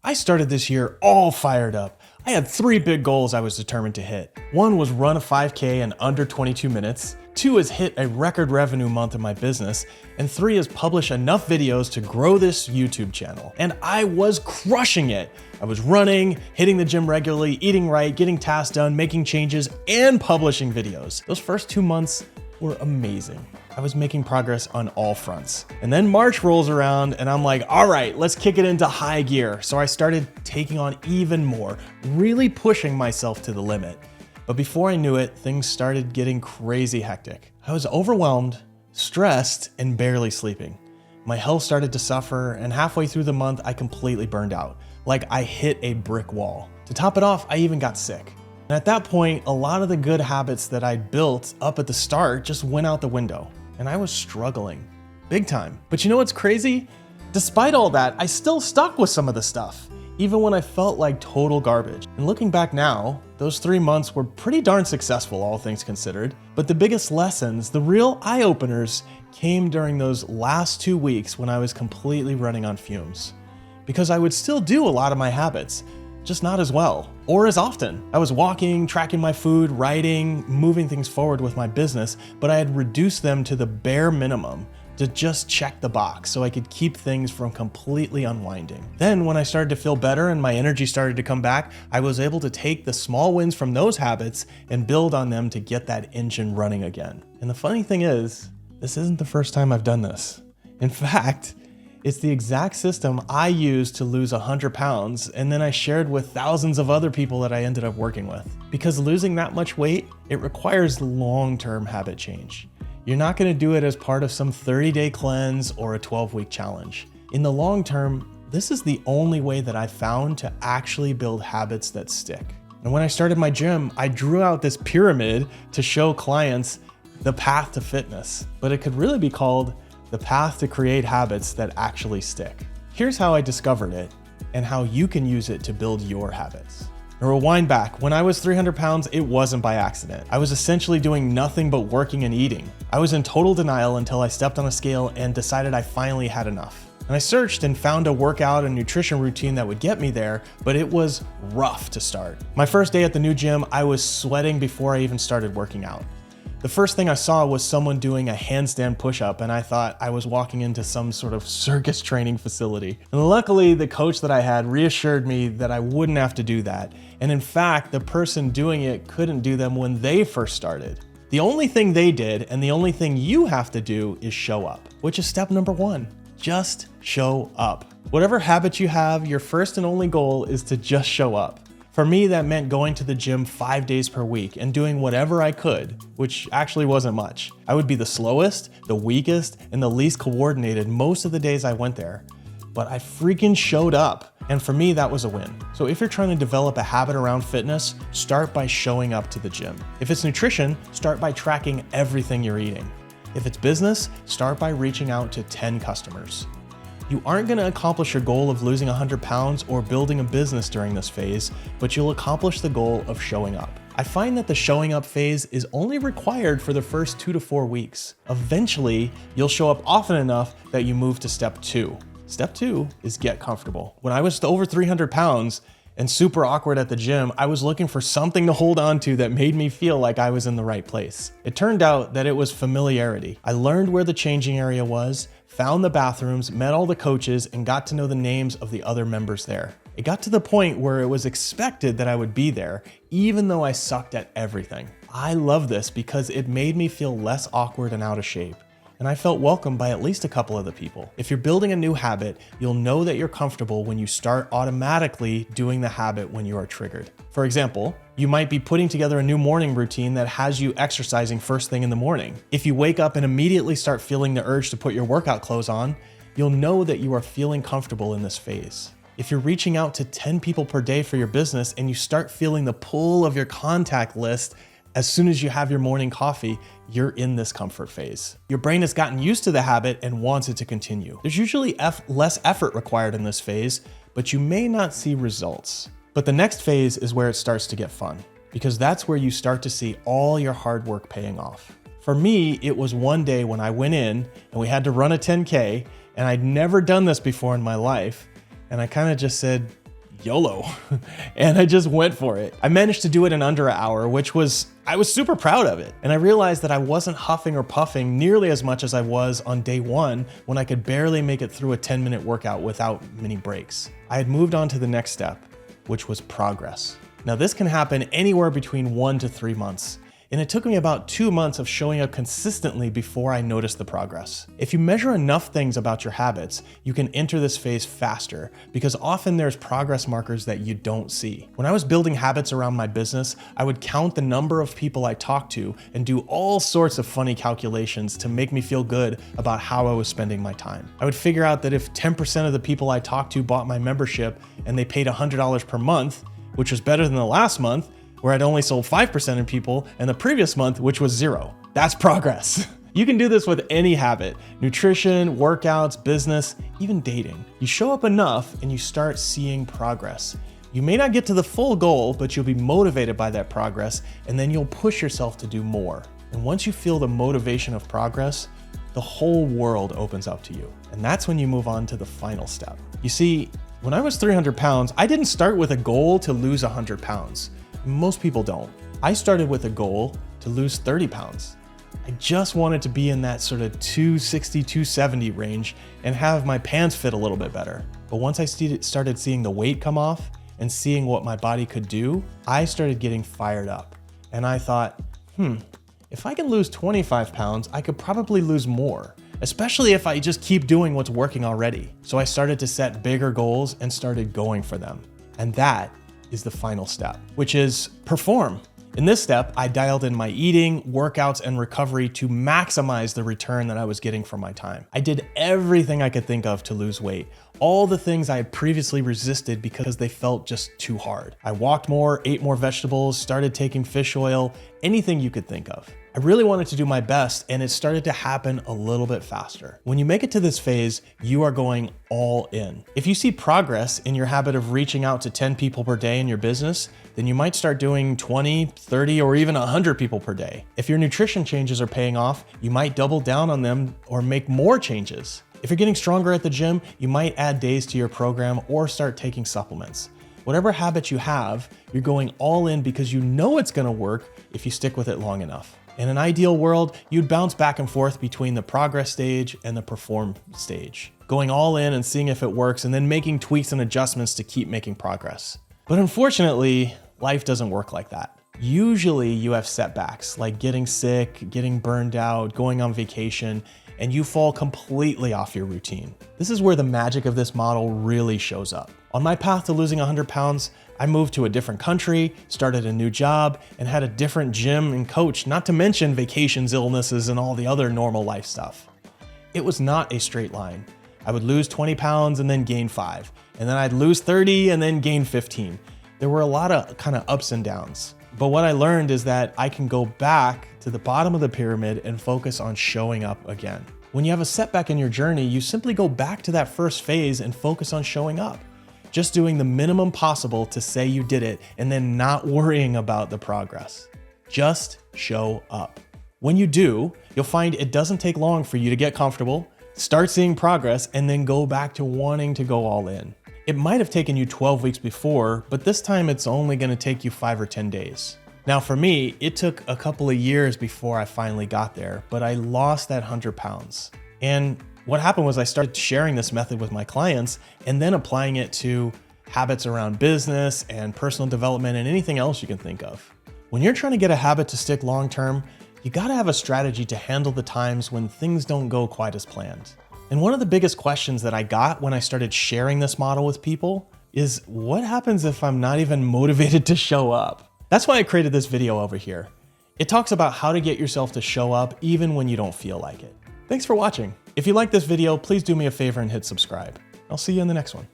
I started this year all fired up. I had 3 big goals I was determined to hit. 1 was run a 5K in under 22 minutes. 2 is hit a record revenue month in my business. And 3 is publish enough videos to grow this YouTube channel. And I was crushing it. I was running, hitting the gym regularly, eating right, getting tasks done, making changes, and publishing videos. Those first 2 months were amazing. I was making progress on all fronts. And then March rolls around and I'm like, all right, let's kick it into high gear. So I started taking on even more, really pushing myself to the limit. But before I knew it, things started getting crazy hectic. I was overwhelmed, stressed, and barely sleeping. My health started to suffer, and halfway through the month, I completely burned out. Like I hit a brick wall. To top it off, I even got sick. And at that point, a lot of the good habits that I'd built up at the start just went out the window. And I was struggling, big time. But you know what's crazy? Despite all that, I still stuck with some of the stuff, even when I felt like total garbage. And looking back now, those 3 months were pretty darn successful, all things considered. But the biggest lessons, the real eye-openers, came during those last 2 weeks when I was completely running on fumes. Because I would still do a lot of my habits, just not as well or as often. I was walking, tracking my food, writing, moving things forward with my business, but I had reduced them to the bare minimum to just check the box so I could keep things from completely unwinding. Then when I started to feel better and my energy started to come back, I was able to take the small wins from those habits and build on them to get that engine running again. And the funny thing is, this isn't the first time I've done this. In fact, it's the exact system I used to lose 100 pounds, and then I shared with thousands of other people that I ended up working with. Because losing that much weight, it requires long-term habit change. You're not gonna do it as part of some 30-day cleanse or a 12-week challenge. In the long term, this is the only way that I found to actually build habits that stick. And when I started my gym, I drew out this pyramid to show clients the path to fitness, but it could really be called the path to create habits that actually stick. Here's how I discovered it and how you can use it to build your habits. Now rewind back, when I was 300 pounds, it wasn't by accident. I was essentially doing nothing but working and eating. I was in total denial until I stepped on a scale and decided I finally had enough. And I searched and found a workout and nutrition routine that would get me there, but it was rough to start. My first day at the new gym, I was sweating before I even started working out. The first thing I saw was someone doing a handstand push-up, and I thought I was walking into some sort of circus training facility. And luckily, the coach that I had reassured me that I wouldn't have to do that. And in fact, the person doing it couldn't do them when they first started. The only thing they did, and the only thing you have to do, is show up, which is step number 1. Just show up. Whatever habit you have, your first and only goal is to just show up. For me, that meant going to the gym 5 days per week and doing whatever I could, which actually wasn't much. I would be the slowest, the weakest, and the least coordinated most of the days I went there. But I freaking showed up. And for me, that was a win. So if you're trying to develop a habit around fitness, start by showing up to the gym. If it's nutrition, start by tracking everything you're eating. If it's business, start by reaching out to 10 customers. You aren't going to accomplish your goal of losing 100 pounds or building a business during this phase, but you'll accomplish the goal of showing up. I find that the showing up phase is only required for the first 2 to 4 weeks. Eventually, you'll show up often enough that you move to step 2. Step 2 is get comfortable. When I was over 300 pounds and super awkward at the gym, I was looking for something to hold on to that made me feel like I was in the right place. It turned out that it was familiarity. I learned where the changing area was, found the bathrooms, met all the coaches, and got to know the names of the other members there. It got to the point where it was expected that I would be there, even though I sucked at everything. I love this because it made me feel less awkward and out of shape. And I felt welcomed by at least a couple of the people. If you're building a new habit, you'll know that you're comfortable when you start automatically doing the habit when you are triggered. For example, you might be putting together a new morning routine that has you exercising first thing in the morning. If you wake up and immediately start feeling the urge to put your workout clothes on, you'll know that you are feeling comfortable in this phase. If you're reaching out to 10 people per day for your business and you start feeling the pull of your contact list as soon as you have your morning coffee, you're in this comfort phase. Your brain has gotten used to the habit and wants it to continue. There's usually less effort required in this phase, but you may not see results. But the next phase is where it starts to get fun, because that's where you start to see all your hard work paying off. For me, it was one day when I went in and we had to run a 10K, and I'd never done this before in my life. And I kind of just said, YOLO. And I just went for it. I managed to do it in under an hour, I was super proud of it. And I realized that I wasn't huffing or puffing nearly as much as I was on day one when I could barely make it through a 10-minute workout without many breaks. I had moved on to the next step, which was progress. Now this can happen anywhere between 1 to 3 months. And it took me about 2 months of showing up consistently before I noticed the progress. If you measure enough things about your habits, you can enter this phase faster because often there's progress markers that you don't see. When I was building habits around my business, I would count the number of people I talked to and do all sorts of funny calculations to make me feel good about how I was spending my time. I would figure out that if 10% of the people I talked to bought my membership and they paid $100 per month, which was better than the last month, where I'd only sold 5% of people, and the previous month, which was 0. That's progress. You can do this with any habit: nutrition, workouts, business, even dating. You show up enough and you start seeing progress. You may not get to the full goal, but you'll be motivated by that progress, and then you'll push yourself to do more. And once you feel the motivation of progress, the whole world opens up to you. And that's when you move on to the final step. You see, when I was 300 pounds, I didn't start with a goal to lose 100 pounds. Most people don't. I started with a goal to lose 30 pounds. I just wanted to be in that sort of 260, 270 range and have my pants fit a little bit better. But once I started seeing the weight come off and seeing what my body could do, I started getting fired up. And I thought, if I can lose 25 pounds, I could probably lose more, especially if I just keep doing what's working already. So I started to set bigger goals and started going for them. And that is the final step, which is perform. In this step, I dialed in my eating, workouts, and recovery to maximize the return that I was getting from my time. I did everything I could think of to lose weight, all the things I had previously resisted because they felt just too hard. I walked more, ate more vegetables, started taking fish oil, anything you could think of. I really wanted to do my best, and it started to happen a little bit faster. When you make it to this phase, you are going all in. If you see progress in your habit of reaching out to 10 people per day in your business, then you might start doing 20, 30, or even 100 people per day. If your nutrition changes are paying off, you might double down on them or make more changes. If you're getting stronger at the gym, you might add days to your program or start taking supplements. Whatever habit you have, you're going all in because you know it's gonna work if you stick with it long enough. In an ideal world, you'd bounce back and forth between the progress stage and the perform stage, going all in and seeing if it works and then making tweaks and adjustments to keep making progress. But unfortunately, life doesn't work like that. Usually you have setbacks like getting sick, getting burned out, going on vacation, and you fall completely off your routine. This is where the magic of this model really shows up. On my path to losing 100 pounds, I moved to a different country, started a new job, and had a different gym and coach, not to mention vacations, illnesses, and all the other normal life stuff. It was not a straight line. I would lose 20 pounds and then gain 5, and then I'd lose 30 and then gain 15. There were a lot of kind of ups and downs. But what I learned is that I can go back to the bottom of the pyramid and focus on showing up again. When you have a setback in your journey, you simply go back to that first phase and focus on showing up. Just doing the minimum possible to say you did it and then not worrying about the progress. Just show up. When you do, you'll find it doesn't take long for you to get comfortable, start seeing progress, and then go back to wanting to go all in. It might have taken you 12 weeks before, but this time it's only gonna take you 5 or 10 days. Now for me, it took a couple of years before I finally got there, but I lost that 100 pounds. And what happened was I started sharing this method with my clients and then applying it to habits around business and personal development and anything else you can think of. When you're trying to get a habit to stick long-term, you gotta have a strategy to handle the times when things don't go quite as planned. And one of the biggest questions that I got when I started sharing this model with people is, what happens if I'm not even motivated to show up? That's why I created this video over here. It talks about how to get yourself to show up even when you don't feel like it. Thanks for watching. If you like this video, please do me a favor and hit subscribe. I'll see you in the next one.